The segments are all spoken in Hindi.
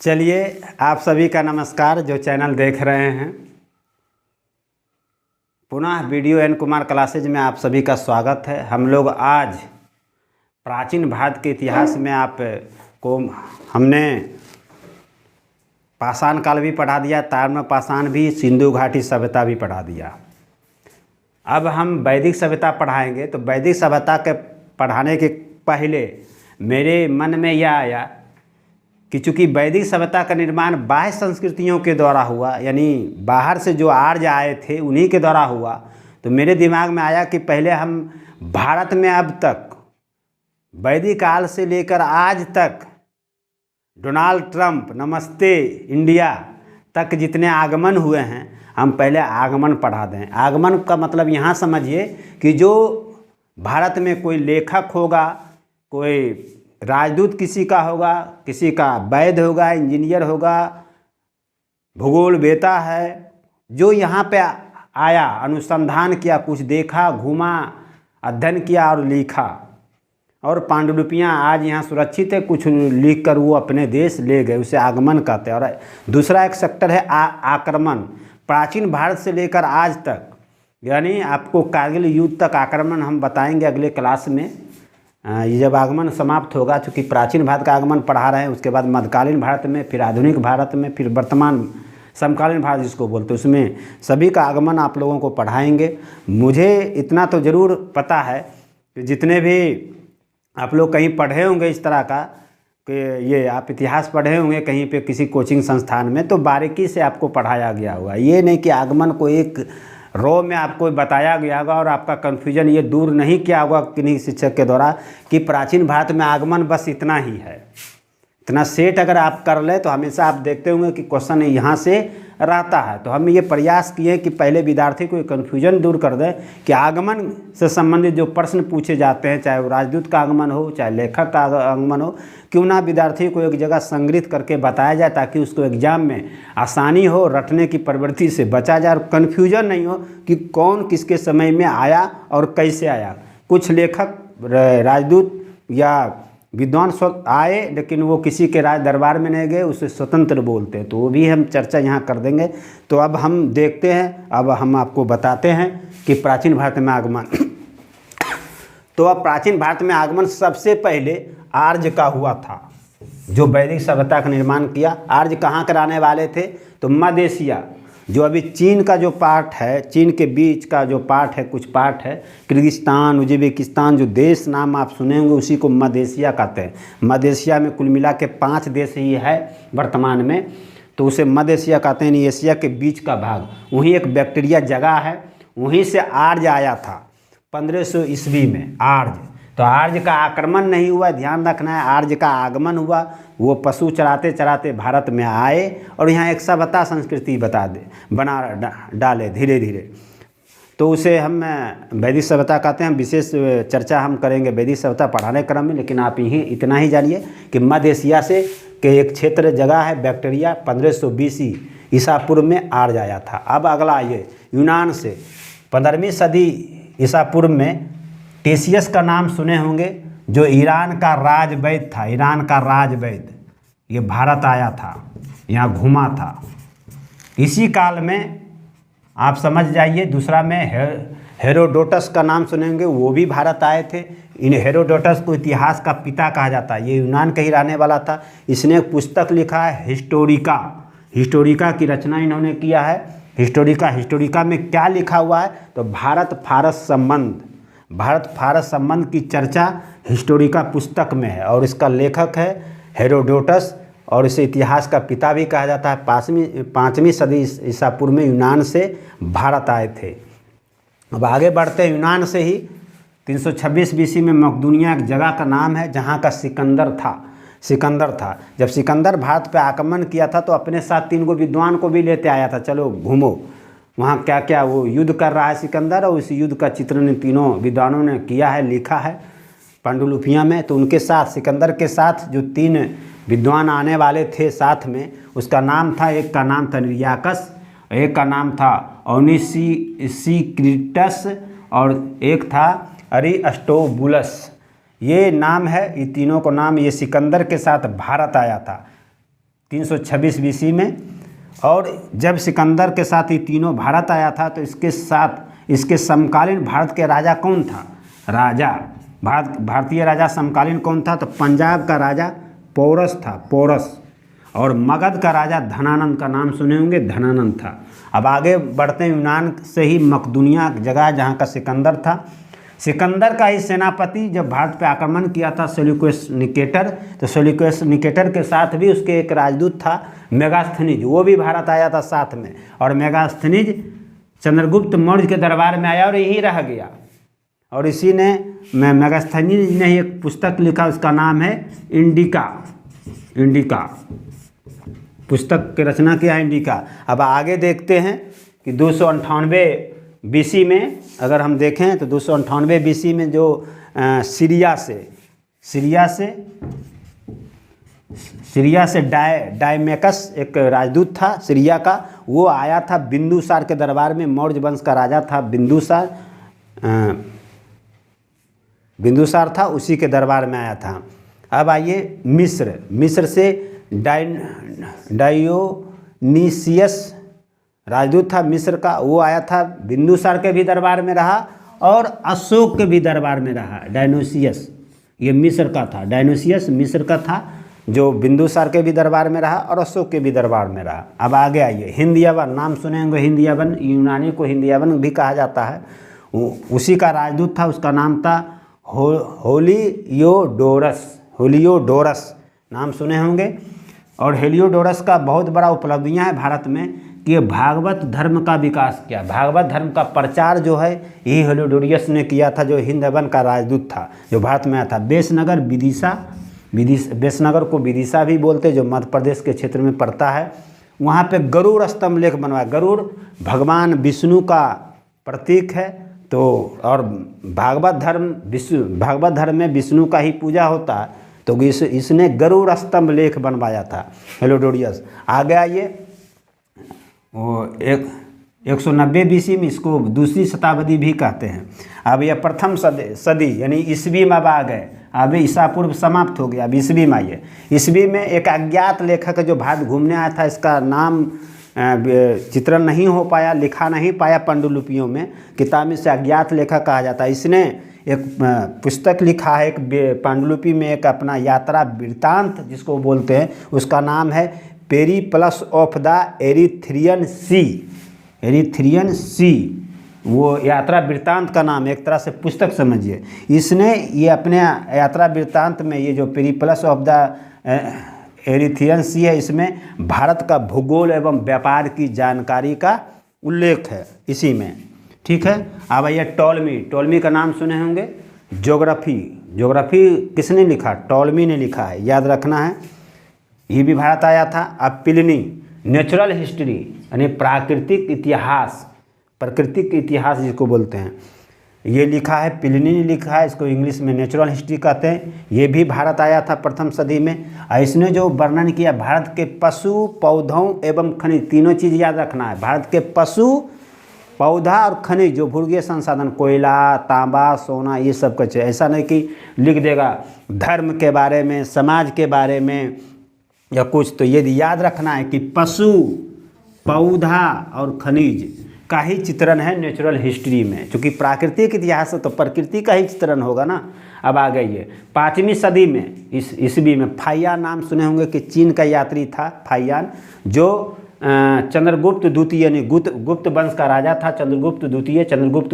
चलिए, आप सभी का नमस्कार जो चैनल देख रहे हैं। पुनः वीडियो एन कुमार क्लासेज में आप सभी का स्वागत है। हम लोग आज प्राचीन भारत के इतिहास में आपको हमने पाषाण काल भी पढ़ा दिया, ताम्र पाषाण भी, सिंधु घाटी सभ्यता भी पढ़ा दिया। अब हम वैदिक सभ्यता पढ़ाएंगे। तो वैदिक सभ्यता के पढ़ाने के पहले मेरे मन में यह आया कि चूँकि वैदिक सभ्यता का निर्माण बाह्य संस्कृतियों के द्वारा हुआ, यानी बाहर से जो आर्य आए थे उन्हीं के द्वारा हुआ, तो मेरे दिमाग में आया कि पहले हम भारत में अब तक वैदिक काल से लेकर आज तक डोनाल्ड ट्रंप, नमस्ते इंडिया तक जितने आगमन हुए हैं, हम पहले आगमन पढ़ा दें। आगमन का मतलब यहाँ समझिए कि जो भारत में कोई लेखक होगा, कोई राजदूत किसी का होगा, किसी का वैद्य होगा, इंजीनियर होगा, भूगोल वेता है, जो यहाँ पे आया, अनुसंधान किया, कुछ देखा, घूमा, अध्ययन किया और लिखा, और पांडुलिपियाँ आज यहाँ सुरक्षित है, कुछ लिख कर वो अपने देश ले गए, उसे आगमन कहते हैं। और दूसरा एक सेक्टर है आक्रमण। प्राचीन भारत से लेकर आज तक, यानी आपको कारगिल युद्ध तक आक्रमण हम बताएंगे अगले क्लास में। ये जब आगमन समाप्त होगा, चूँकि प्राचीन भारत का आगमन पढ़ा रहे हैं, उसके बाद मध्यकालीन भारत में, फिर आधुनिक भारत में, फिर वर्तमान समकालीन भारत जिसको बोलते हैं, उसमें सभी का आगमन आप लोगों को पढ़ाएंगे। मुझे इतना तो ज़रूर पता है कि जितने भी आप लोग कहीं पढ़े होंगे इस तरह का, कि ये आप इतिहास पढ़े होंगे कहीं पे किसी कोचिंग संस्थान में, तो बारीकी से आपको पढ़ाया गया होगा। ये नहीं कि आगमन को एक रो में आपको बताया गया होगा और आपका कन्फ्यूजन ये दूर नहीं किया होगा किन्हीं शिक्षक के द्वारा कि प्राचीन भारत में आगमन बस इतना ही है। इतना सेट अगर आप कर ले तो हमेशा आप देखते होंगे कि क्वेश्चन यहाँ से रहता है। तो हम ये प्रयास किए कि पहले विद्यार्थी को कन्फ्यूजन दूर कर दें कि आगमन से संबंधित जो प्रश्न पूछे जाते हैं, चाहे वो राजदूत का आगमन हो, चाहे लेखक का आगमन हो, क्यों ना विद्यार्थी को एक जगह संग्रहित करके बताया जाए, ताकि उसको एग्जाम में आसानी हो, रटने की प्रवृत्ति से बचा जाए और कन्फ्यूजन नहीं हो कि कौन किसके समय में आया और कैसे आया। कुछ लेखक, राजदूत या विद्वान आए लेकिन वो किसी के राज दरबार में नहीं गए, उसे स्वतंत्र बोलते हैं, तो वो भी हम चर्चा यहाँ कर देंगे। तो अब हम देखते हैं, अब हम आपको बताते हैं कि प्राचीन भारत में आगमन। तो अब प्राचीन भारत में आगमन सबसे पहले आर्य का हुआ था, जो वैदिक सभ्यता का निर्माण किया। आर्य कहाँ के रहने वाले थे? तो मध्य एशिया, जो अभी चीन का जो पार्ट है, चीन के बीच का जो पार्ट है, कुछ पार्ट है, किर्गिस्तान, उज्बेकिस्तान, जो देश नाम आप सुने होंगे उसी को मध्य एशिया कहते हैं। मध्य एशिया में कुल मिला के 5 देश ही है वर्तमान में, तो उसे मध्य एशिया कहते हैं। एशिया के बीच का भाग, वहीं एक बैक्टीरिया जगह है, वहीं से आर्य आया था 1500 ईस्वी में आर्य। तो आर्य का आक्रमण नहीं हुआ, ध्यान रखना है, आर्य का आगमन हुआ। वो पशु चराते चराते भारत में आए और यहाँ एक सभ्यता संस्कृति बना डाले धीरे धीरे। तो उसे हम वैदिक सभ्यता कहते हैं। विशेष चर्चा हम करेंगे वैदिक सभ्यता पढ़ाने क्रम में, लेकिन आप यही इतना ही जानिए कि मध्य एशिया से के एक क्षेत्र जगह है बैक्टीरिया, 1520 ईसा पूर्व में आर्य आया था। अब अगला ये यूनान से 15वीं सदी ईसा पूर्व में टेसियस का नाम सुने होंगे, जो ईरान का राजवैद्य था। ईरान का राजवैद्य ये भारत आया था, यहाँ घूमा था। इसी काल में आप समझ जाइए, दूसरा में हेरोडोटस का नाम सुनेंगे, वो भी भारत आए थे। इन हेरोडोटस को इतिहास का पिता कहा जाता है, ये यूनान का ही रहने वाला था। इसने एक पुस्तक लिखा है हिस्टोरिका। हिस्टोरिका की रचना इन्होंने किया है। हिस्टोरिका में क्या लिखा हुआ है? तो भारत फारस संबंध की चर्चा हिस्टोरिका पुस्तक में है, और इसका लेखक है हेरोडोटस, और इसे इतिहास का पिता भी कहा जाता है। 5वीं सदी ईसा पूर्व में यूनान से भारत आए थे। अब आगे बढ़ते हैं, यूनान से ही 326 बीसी में मकदूनिया एक जगह का नाम है, जहाँ का सिकंदर था। जब सिकंदर भारत पे आक्रमण किया था तो अपने साथ 3 विद्वान को भी लेते आया था, चलो घूमो वहाँ क्या क्या वो युद्ध कर रहा है सिकंदर, और उस युद्ध का चित्रण इन तीनों विद्वानों ने किया है, लिखा है पांडुलिपियाँ में। तो उनके साथ, सिकंदर के साथ जो 3 विद्वान आने वाले थे साथ में, उसका नाम था, एक का नाम था निर्याकस, एक का नाम था ओनिसिक्रिटस, और एक था अरिस्टोबुलस। ये नाम है, ये तीनों को नाम, ये सिकंदर के साथ भारत आया था 326 बीसी में। और जब सिकंदर के साथ ये तीनों भारत आया था तो इसके साथ इसके समकालीन भारत के राजा कौन था? भारतीय राजा समकालीन कौन था? तो पंजाब का राजा पोरस था, पोरस। और मगध का राजा धनानंद, का नाम सुने होंगे, धनानंद था। अब आगे बढ़ते हैं, यूनान से ही मकदूनिया जगह जहाँ का सिकंदर था। सिकंदर का ही सेनापति जब भारत पे आक्रमण किया था सेल्यूकस निकेटर, तो सेल्यूकस निकेटर के साथ भी उसके एक राजदूत था मेगास्थनीज, वो भी भारत आया था साथ में। और मेगास्थनीज चंद्रगुप्त मौर्य के दरबार में आया और यही रह गया। और इसी ने मेगास्थनीज ने ही एक पुस्तक लिखा, उसका नाम है इंडिका। इंडिका पुस्तक की रचना किया इंडिका। अब आगे देखते हैं कि 298 बीसी में अगर हम देखें तो 298 बीसी में जो सीरिया से डायमेकस एक राजदूत था सीरिया का, वो आया था बिंदुसार के दरबार में। मौर्य वंश का राजा था बिंदुसार था, उसी के दरबार में आया था। अब आइए मिस्र से डायोनीसियस राजदूत था मिस्र का, वो आया था बिंदुसार के भी दरबार में रहा और अशोक के भी दरबार में रहा। डायनोसियस ये मिस्र का था, डायनोसियस मिस्र का था जो बिंदुसार के भी दरबार में रहा और अशोक के भी दरबार में रहा। अब आगे आइए, हिंद यवन, नाम सुने होंगे हिंद यवन, यूनानी को हिंद यवन भी कहा जाता है। उसी का राजदूत था, उसका नाम था हेलियोडोरस, नाम सुने होंगे। और हेलियोडोरस का बहुत बड़ा उपलब्धियां है भारत में कि ये भागवत धर्म का विकास किया। भागवत धर्म का प्रचार जो है यही हेलियोडोरस ने किया था, जो हिंद यवन का राजदूत था जो भारत में आया था। बेसनगर को विदिशा भी बोलते, जो मध्य प्रदेश के क्षेत्र में पड़ता है। वहाँ पे गरुड़ स्तंभ लेख बनवाया। गरुड़ भगवान विष्णु का प्रतीक है, तो और भागवत धर्म में विष्णु का ही पूजा होता है, तो इसने गरुड़ स्तंभ लेख बनवाया था हेलियोडोरस। आगे आइए, वो 190 बीसी में, इसको दूसरी शताब्दी भी कहते हैं। अब यह प्रथम सदी यानी ईस्वी में अब आ गए। अब ईसा पूर्व समाप्त हो गया, अब ईस्वी में आइए। ईस्वी में एक अज्ञात लेखक जो भारत घूमने आया था, इसका नाम चित्रण नहीं हो पाया, लिखा नहीं पाया पांडुलिपियों में, किताब में से अज्ञात लेखक कहा जाता है। इसने एक पुस्तक लिखा है, एक पांडुलिपि में एक अपना यात्रा वृत्तांत जिसको बोलते हैं, उसका नाम है पेरीप्लस ऑफ द एरिथ्रियन सी। वो यात्रा वृत्तांत का नाम, एक तरह से पुस्तक समझिए। इसने ये अपने यात्रा वृत्तांत में ये जो पेरीप्लस ऑफ द एरिथ्रियन सी है, इसमें भारत का भूगोल एवं व्यापार की जानकारी का उल्लेख है इसी में, ठीक है। अब आइए टॉलमी का नाम सुने होंगे। ज्योग्राफी किसने लिखा? टॉलमी ने लिखा है, याद रखना है। ये भी भारत आया था। अब प्लिनी, नेचुरल हिस्ट्री यानी प्राकृतिक इतिहास जिसको बोलते हैं, ये लिखा है, प्लिनी ने लिखा है। इसको इंग्लिश में नेचुरल हिस्ट्री कहते हैं। ये भी भारत आया था प्रथम सदी में। इसने जो वर्णन किया भारत के पशु, पौधों एवं खनिज, तीनों चीज़ याद रखना है। भारत के पशु, पौधा और खनिज, जो भूगर्भीय संसाधन, कोयला, तांबा, सोना, ये सब कुछ है। ऐसा नहीं कि लिख देगा धर्म के बारे में, समाज के बारे में या कुछ। तो ये याद रखना है कि पशु, पौधा और खनिज का ही चित्रण है नेचुरल हिस्ट्री में, क्योंकि प्राकृतिक इतिहास है तो प्रकृति का ही चित्रण होगा ना। अब आ गई है 5वीं सदी में, ईस्वी में फाहियान, नाम सुने होंगे कि चीन का यात्री था फाहियान, जो चंद्रगुप्त द्वितीय यानी गुप्त वंश का राजा था। चंद्रगुप्त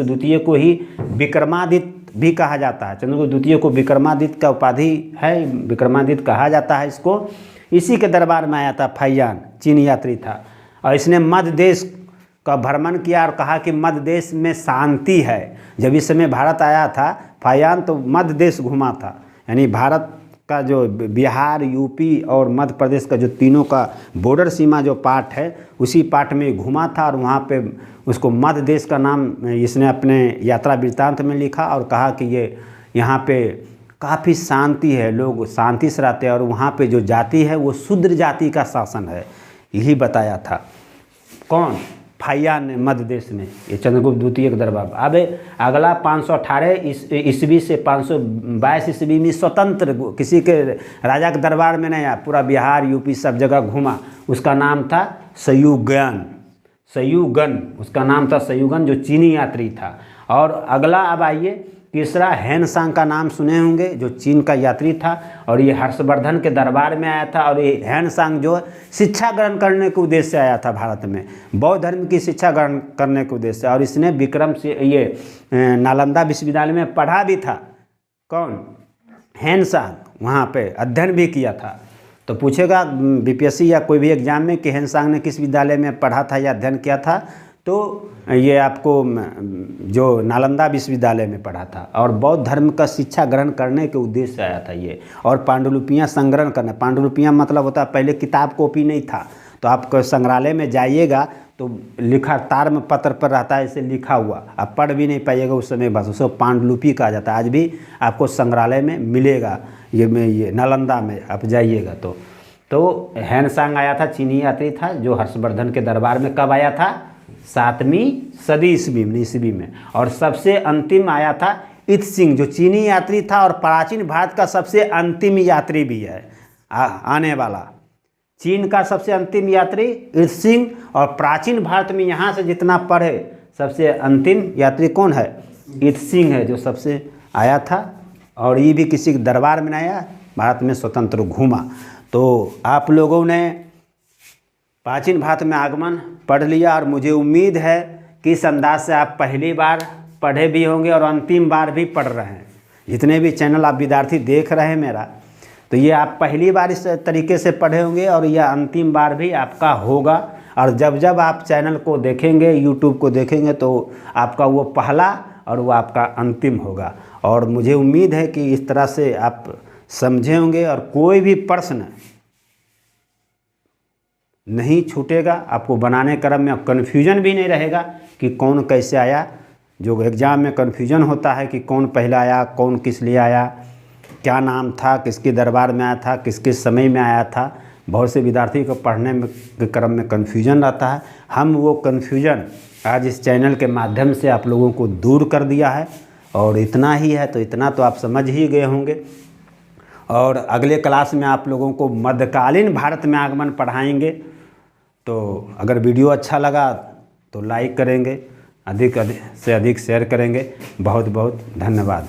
द्वितीय को ही विक्रमादित्य भी कहा जाता है। चंद्रगुप्त द्वितीय को विक्रमादित्य का उपाधि है, विक्रमादित्य कहा जाता है इसको। इसी के दरबार में आया था फाहियान, चीन यात्री था। और इसने मध्य देश का भ्रमण किया और कहा कि मध्य देश में शांति है। जब इस समय भारत आया था फाहियान तो मध्य देश घूमा था, यानी भारत का जो बिहार, यूपी और मध्य प्रदेश का जो तीनों का बॉर्डर सीमा जो पार्ट है, उसी पार्ट में घूमा था। और वहाँ पे उसको मध्य देश का नाम इसने अपने यात्रा वृत्तांत में लिखा और कहा कि ये यहाँ पे काफ़ी शांति है, लोग शांति से रहते हैं और वहाँ पे जो जाति है वो शूद्र जाति का शासन है, यही बताया था। कौन? फाहियान ने मध्य देश में, ये चंद्रगुप्त द्वितीय का दरबार। अब अगला 518 ईस्वी से 522 ईस्वी में स्वतंत्र, किसी के राजा के दरबार में नहीं आया, पूरा बिहार यूपी सब जगह घूमा। उसका नाम था सयुगन, सयुगन उसका नाम था सयुगन, जो चीनी यात्री था। और अगला अब आइए तीसरा, हेनसांग का नाम सुने होंगे, जो चीन का यात्री था और ये हर्षवर्धन के दरबार में आया था। और ये हेनसांग जो शिक्षा ग्रहण करने के उद्देश्य से आया था भारत में, बौद्ध धर्म की शिक्षा ग्रहण करने के उद्देश्य से। और इसने विक्रम से ये नालंदा विश्वविद्यालय में पढ़ा भी था। कौन? हेनसांग, वहाँ पे अध्ययन भी किया था। तो पूछेगा बीपीएससी या कोई भी एग्जाम में कि हेनसांग ने किस विद्यालय में पढ़ा था या अध्ययन किया था, तो ये आपको जो नालंदा विश्वविद्यालय में पढ़ा था। और बौद्ध धर्म का शिक्षा ग्रहण करने के उद्देश्य से आया था ये। और पांडुलिपियाँ संग्रहण करना, पांडुलिपियाँ मतलब होता है पहले किताब कॉपी नहीं था, तो आप संग्रहालय में जाइएगा तो लिखा तार पत्र पर रहता है, इसे लिखा हुआ, आप पढ़ भी नहीं पाइएगा उस समय, बस उसको पांडुलिपि कहा जाता है। आज भी आपको संग्रहालय में मिलेगा, ये नालंदा में आप जाइएगा तो हेनसांग आया था, चीनी यात्री था, जो हर्षवर्धन के दरबार में कब आया था? 7वीं सदी ईस्वी में। और सबसे अंतिम आया था इत्सिंग, जो चीनी यात्री था और प्राचीन भारत का सबसे अंतिम यात्री भी है आने वाला। चीन का सबसे अंतिम यात्री इत्सिंग, और प्राचीन भारत में यहाँ से जितना पढ़े सबसे अंतिम यात्री कौन है? इत्सिंग है, जो सबसे आया था। और ये भी किसी के दरबार में आया, भारत में स्वतंत्र घूमा। तो आप लोगों ने प्राचीन भारत में आगमन पढ़ लिया, और मुझे उम्मीद है कि इस अंदाज से आप पहली बार पढ़े भी होंगे और अंतिम बार भी पढ़ रहे हैं। जितने भी चैनल आप विद्यार्थी देख रहे हैं मेरा, तो ये आप पहली बार इस तरीके से पढ़े होंगे और यह अंतिम बार भी आपका होगा। और जब जब आप चैनल को देखेंगे, यूट्यूब को देखेंगे, तो आपका वो पहला और वो आपका अंतिम होगा। और मुझे उम्मीद है कि इस तरह से आप समझे होंगे और कोई भी प्रश्न नहीं छूटेगा। आपको बनाने क्रम में कन्फ्यूजन भी नहीं रहेगा कि कौन कैसे आया। जो एग्ज़ाम में कन्फ्यूजन होता है कि कौन पहला आया, कौन किस लिए आया, क्या नाम था, किसके दरबार में आया था, किसके समय में आया था, बहुत से विद्यार्थी को पढ़ने में के क्रम में कन्फ्यूजन रहता है। हम वो कन्फ्यूजन आज इस चैनल के माध्यम से आप लोगों को दूर कर दिया है। और इतना ही है, तो इतना तो आप समझ ही गए होंगे। और अगले क्लास में आप लोगों को मध्यकालीन भारत में आगमन पढ़ाएंगे। तो अगर वीडियो अच्छा लगा तो लाइक करेंगे, अधिक से अधिक शेयर करेंगे। बहुत बहुत धन्यवाद।